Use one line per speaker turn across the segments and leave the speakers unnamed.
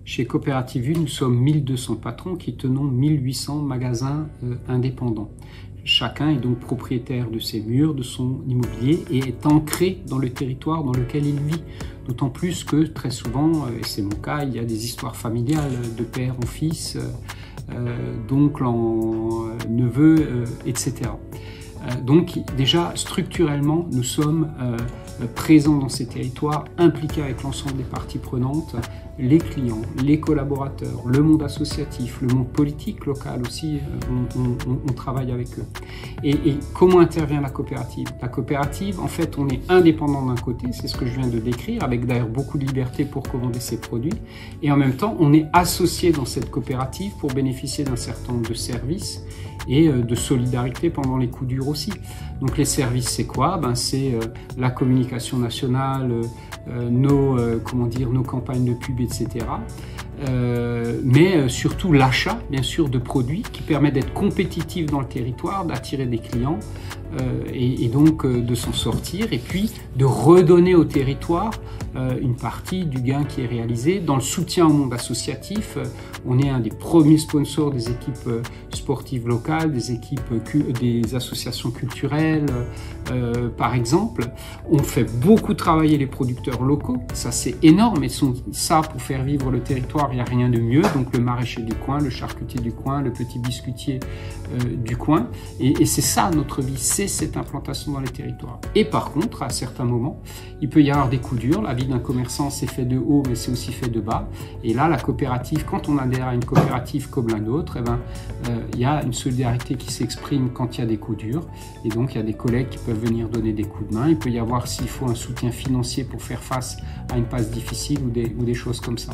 Chez Coopérative Vue, nous sommes 1200 patrons qui tenons 1800 magasins indépendants. Chacun est donc propriétaire de ses murs, de son immobilier et est ancré dans le territoire dans lequel il vit. D'autant plus que très souvent, et c'est mon cas, il y a des histoires familiales de père en fils, d'oncle en neveu, etc. Donc déjà, structurellement, nous sommes présents dans ces territoires, impliqués avec l'ensemble des parties prenantes, les clients, les collaborateurs, le monde associatif, le monde politique local aussi, on travaille avec eux. Et comment intervient la coopérative? La coopérative, en fait, on est indépendant d'un côté, c'est ce que je viens de décrire, avec d'ailleurs beaucoup de liberté pour commander ses produits, et en même temps, on est associé dans cette coopérative pour bénéficier d'un certain nombre de services et de solidarité pendant les coups durs aussi. Donc les services, c'est quoi? C'est la communication nationale, nos campagnes de pub, etc. Mais surtout l'achat, bien sûr, de produits qui permettent d'être compétitifs dans le territoire, d'attirer des clients et donc de s'en sortir et puis de redonner au territoire une partie du gain qui est réalisé. Dans le soutien au monde associatif, on est un des premiers sponsors des équipes sportives locales, des associations culturelles, par exemple. On fait beaucoup travailler les producteurs locaux, ça c'est énorme, et ça pour faire vivre le territoire, il n'y a rien de mieux. Donc le maraîcher du coin, le charcutier du coin, le petit biscuitier du coin, et c'est ça notre vie, c'est cette implantation dans les territoires. Et par contre, à certains moments, il peut y avoir des coups durs. La vie d'un commerçant, c'est fait de haut, mais c'est aussi fait de bas. Et là, la coopérative, quand on adhère à une coopérative comme l'un d'autre, il y a une solidarité qui s'exprime quand il y a des coups durs. Et donc, il y a des collègues qui peuvent venir donner des coups de main. Il peut y avoir, s'il faut, un soutien financier pour faire face à une passe difficile ou des choses comme ça.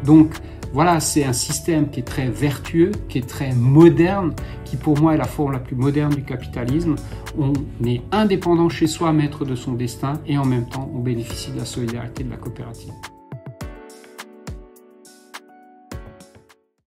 Donc, voilà, c'est un système qui est très vertueux, qui est très moderne, qui pour moi est la forme la plus moderne du capitalisme. On est indépendant chez soi, maître de son destin, et en même temps, on bénéficie de la solidarité de la coopérative.